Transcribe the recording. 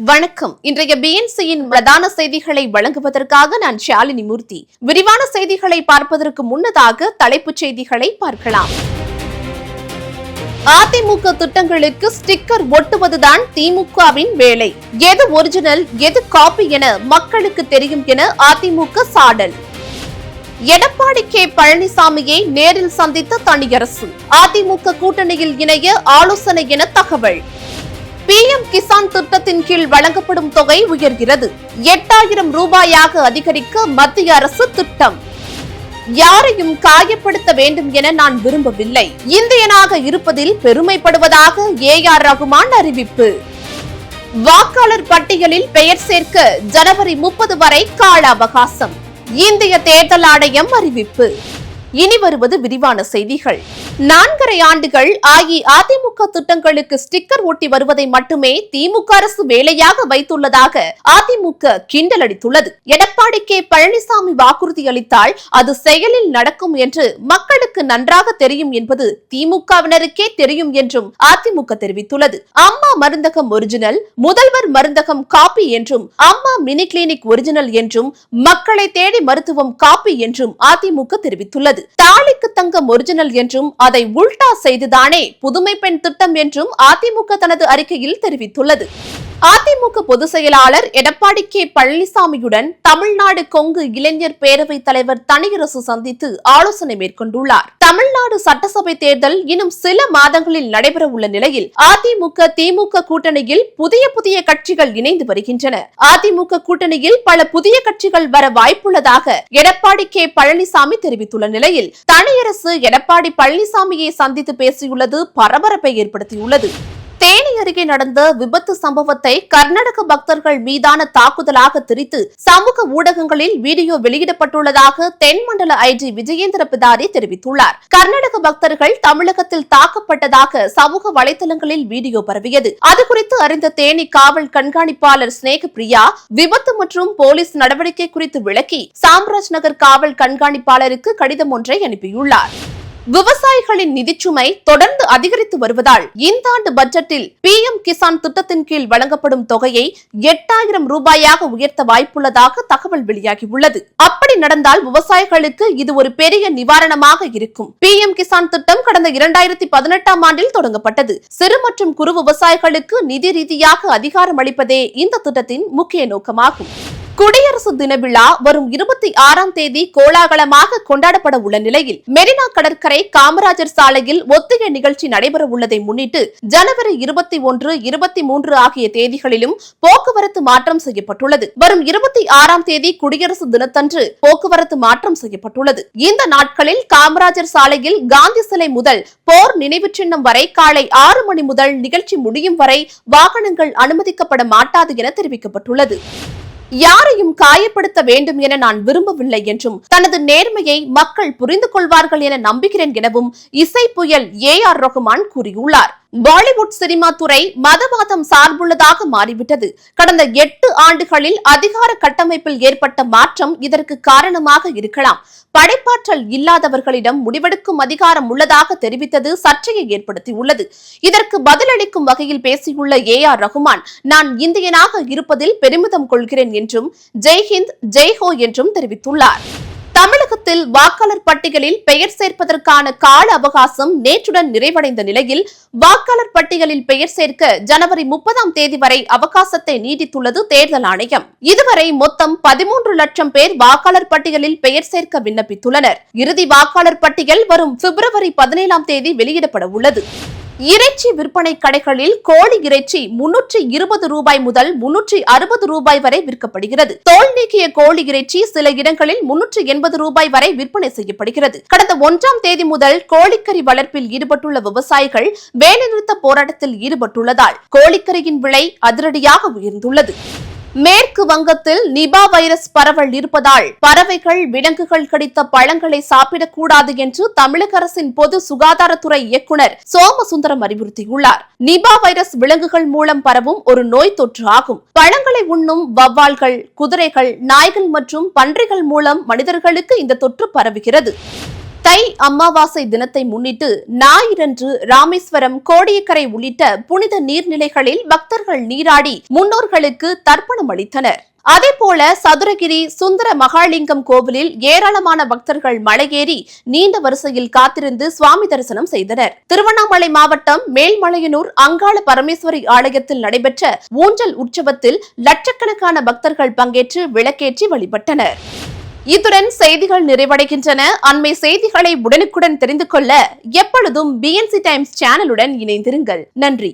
வணக்கம். இன்றைய பிஎன்சியின் பிரதான செய்திகளை வழங்குவதற்காக நான் ஷாலினி மூர்த்தி. விரிவான செய்திகளை பார்ப்பதற்கு முன்னதாக தலைப்புச் செய்திகளை பார்க்கலாம். அதிமுக திட்டங்களுக்கு ஸ்டிக்கர் ஒட்டுவதுதான் திமுகவின் வேலை. எது ஒரிஜினல், எது காப்பி என மக்களுக்கு தெரியும் என அதிமுக சாடல். எடப்பாடி கே பழனிசாமியை நேரில் சந்தித்த தனியரசு. அதிமுக கூட்டணியில் இணைய ஆலோசனை என தகவல். PM கிசான் திட்டத்தின் கீழ் வழங்கப்படும் தொகை உயர்கிறது. 8000 ரூபாயாக அதிகரிக்க மத்திய அரசு திட்டம். யாரையும் காயப்படுத்த வேண்டும் என நான் விரும்பவில்லை. இந்தியனாக இருப்பதில் பெருமைப்படுவதாக AR ரகுமான் அறிவிப்பு. வாக்காளர் பட்டியலில் பெயர் சேர்க்க ஜனவரி 30 வரை கால அவகாசம். இந்திய தேர்தல் ஆணையம் அறிவிப்பு. இனி வருவது விரிவான செய்திகள். 4.5 ஆண்டுகள் அஇஅதிமுக திட்டங்களுக்கு ஸ்டிக்கர் ஒட்டி வருவதை மட்டுமே திமுக அரசு வேலையாக வைத்துள்ளதாக அதிமுக கிண்டல் அடித்துள்ளது. எடப்பாடி கே பழனிசாமி வாக்குறுதி அளித்தால் அது செயலில் நடக்கும் என்று மக்களுக்கு நன்றாக தெரியும் என்பது திமுகவினருக்கே தெரியும் என்றும் அதிமுக தெரிவித்துள்ளது. அம்மா மருந்தகம் ஒரிஜினல், முதல்வர் மருந்தகம் காப்பி என்றும், அம்மா மினி கிளினிக் ஒரிஜினல் என்றும், மக்களை தேடி மருத்துவம் காப்பி என்றும் அதிமுக தெரிவித்துள்ளது. தாலிக்கு தங்கம் ஒரிஜினல் என்றும், அதை உல்டா செய்துதானே புதுமை பெண் திட்டம் என்றும் அதிமுக தனது அறிக்கையில் தெரிவித்துள்ளது. அதிமுக பொதுச் செயலாளர் எடப்பாடி கே பழனிசாமியுடன் தமிழ்நாடு கொங்கு இளைஞர் பேரவை தலைவர் தனியரசு சந்தித்து ஆலோசனை மேற்கொண்டுள்ளார். தமிழ்நாடு சட்டசபை தேர்தல் இன்னும் சில மாதங்களில் நடைபெற உள்ள நிலையில் அதிமுக திமுக கூட்டணியில் புதிய கட்சிகள் இணைந்து வருகின்றன. அதிமுக கூட்டணியில் பல புதிய கட்சிகள் வர வாய்ப்புள்ளதாக எடப்பாடி கே பழனிசாமி தெரிவித்துள்ள நிலையில் தனியரசு எடப்பாடி பழனிசாமியை சந்தித்து பேசியுள்ளது பரபரப்பை ஏற்படுத்தியுள்ளது. தேனி அருகே நடந்த விபத்து சம்பவத்தை கர்நாடக பக்தர்கள் மீதான தாக்குதலாக திரித்து சமூக ஊடகங்களில் வீடியோ வெளியிடப்பட்டுள்ளதாக தென்மண்டல IG விஜயேந்திர பிதாரி தெரிவித்துள்ளார். கர்நாடக பக்தர்கள் தமிழகத்தில் தாக்கப்பட்டதாக சமூக வலைதளங்களில் வீடியோ பரவியது. அதுகுறித்து அறிந்த தேனி காவல் கண்காணிப்பாளர் ஸ்னேக பிரியா விபத்து மற்றும் போலீஸ் நடவடிக்கை குறித்து விளக்கி சாம்ராஜ் நகர் காவல் கண்காணிப்பாளருக்கு கடிதம் ஒன்றை அனுப்பியுள்ளார். விவசாயிகளின் நிதிச்சுமை தொடர்ந்து அதிகரித்து வருவதால் இந்த ஆண்டு பட்ஜெட்டில் PM கிசான் திட்டத்தின் கீழ் வழங்கப்படும் தொகையை 8000 ரூபாயாக உயர்த்த வாய்ப்புள்ளதாக தகவல் வெளியாகியுள்ளது. அப்படி நடந்தால் விவசாயிகளுக்கு இது ஒரு பெரிய நிவாரணமாக இருக்கும். PM கிசான் திட்டம் கடந்த 2018ஆம் ஆண்டில் தொடங்கப்பட்டது. சிறு மற்றும் குறு விவசாயிகளுக்கு நிதி ரீதியாக அதிகாரம் அளிப்பதே இந்த திட்டத்தின் முக்கிய நோக்கமாகும். குடியரசு தின விழா வரும் 26ஆம் தேதி கோலாகலமாக கொண்டாடப்பட உள்ள நிலையில் மெரினா கடற்கரை காமராஜர் சாலையில் ஒத்திகை நிகழ்ச்சி நடைபெற உள்ளதை முன்னிட்டு ஜனவரி 21, 23 ஆகிய தேதிகளிலும் போக்குவரத்து மாற்றம் செய்யப்பட்டுள்ளது. வரும் 26ஆம் தேதி குடியரசு தினத்தன்று போக்குவரத்து மாற்றம் செய்யப்பட்டுள்ளது. இந்த நாட்களில் காமராஜர் சாலையில் காந்தி சிலை முதல் போர் நினைவு சின்னம் வரை காலை 6 மணி முதல் நிகழ்ச்சி முடியும் வரை வாகனங்கள் அனுமதிக்கப்பட மாட்டாது என தெரிவிக்கப்பட்டுள்ளது. யாரையும் காயப்படுத்த வேண்டும் என நான் விரும்பவில்லை என்றும் தனது நேர்மையை மக்கள் புரிந்து கொள்வார்கள் என நம்புகிறேன் எனவும் இசை புயல் AR ரகுமான் கூறியுள்ளார். பாலிவுட் சினிமா துறை மதவாதம் சார்புள்ளதாக மாறிவிட்டது. கடந்த 8 ஆண்டுகளில் அதிகார கட்டமைப்பில் ஏற்பட்ட மாற்றம் இதற்கு காரணமாக இருக்கலாம். படைப்பாற்றல் இல்லாதவர்களிடம் முடிவெடுக்கும் அதிகாரம் உள்ளதாக தெரிவித்தது சர்ச்சையை ஏற்படுத்தியுள்ளது. இதற்கு பதிலளிக்கும் வகையில் பேசியுள்ள AR ரகுமான், நான் இந்தியனாக இருப்பதில் பெருமிதம் கொள்கிறேன் என்றும் ஜெய்ஹிந்த் ஜெய்ஹோ என்றும் தெரிவித்துள்ளார். தமிழகத்தில் வாக்காளர் பட்டியலில் பெயர் சேர்ப்பதற்கான கால அவகாசம் நேற்றுடன் நிறைவடைந்த நிலையில் வாக்காளர் பட்டியலில் பெயர் சேர்க்க ஜனவரி 30ஆம் தேதி வரை அவகாசத்தை நீடித்துள்ளது தேர்தல் ஆணையம். இதுவரை மொத்தம் 13 லட்சம் பேர் வாக்காளர் பட்டியலில் பெயர் சேர்க்க விண்ணப்பித்துள்ளனர். இறுதி வாக்காளர் பட்டியல் வரும் பிப்ரவரி 17ஆம் தேதி வெளியிடப்பட உள்ளது. இறைச்சி விற்பனை கடைகளில் கோழி இறைச்சி 320 ரூபாய் முதல் 360 ரூபாய் வரை விற்கப்படுகிறது. தோல் நீக்கிய கோழி இறைச்சி சில இடங்களில் 380 ரூபாய் வரை விற்பனை செய்யப்படுகிறது. கடந்த 1ஆம் தேதி முதல் கோழிக்கறி வளர்ப்பில் ஈடுபட்டுள்ள விவசாயிகள் வேலைநிறுத்த போராட்டத்தில் ஈடுபட்டுள்ளதால் கோழிக்கறியின் விலை அதிரடியாக உயர்ந்துள்ளது. மேற்கு வங்கத்தில் நிபா வைரஸ் பரவல் இருப்பதால் பறவைகள், விலங்குகள் கடித்த பழங்களை சாப்பிடக்கூடாது என்று தமிழக அரசின் பொது சுகாதாரத்துறை இயக்குநர் சோமசுந்தரம் அறிவுறுத்தியுள்ளார். நிபா வைரஸ் விலங்குகள் மூலம் பரவும் ஒரு நோய் தொற்று ஆகும். பழங்களை உண்ணும் வவ்வால்கள், குதிரைகள், நாய்கள் மற்றும் பன்றிகள் மூலம் மனிதர்களுக்கு இந்த தொற்று பரவுகிறது. தை அமாவாசை தினத்தை முன்னிட்டு ஞாயிறன்று ராமேஸ்வரம், கோடியக்கரை உள்ளிட்ட புனித நீர்நிலைகளில் பக்தர்கள் நீராடி முன்னோர்களுக்கு தர்ப்பணம் அளித்தனர். அதேபோல சதுரகிரி சுந்தர மகாலிங்கம் கோவிலில் ஏராளமான பக்தர்கள் மலையேறி நீண்ட வரிசையில் காத்திருந்து சுவாமி தரிசனம் செய்தனர். திருவண்ணாமலை மாவட்டம் மேல்மலையனூர் அங்காள பரமேஸ்வரி ஆலயத்தில் நடைபெற்ற ஊஞ்சல் உற்சவத்தில் லட்சக்கணக்கான பக்தர்கள் பங்கேற்று விளக்கேற்றி வழிபட்டனர். இத்துடன் செய்திகள் நிறைவடைகின்றன. அண்மை செய்திகளை உடனுக்குடன் தெரிந்து கொள்ள எப்பொழுதும் BNC டைம்ஸ் சேனலுடன் இணைந்திருங்கள். நன்றி.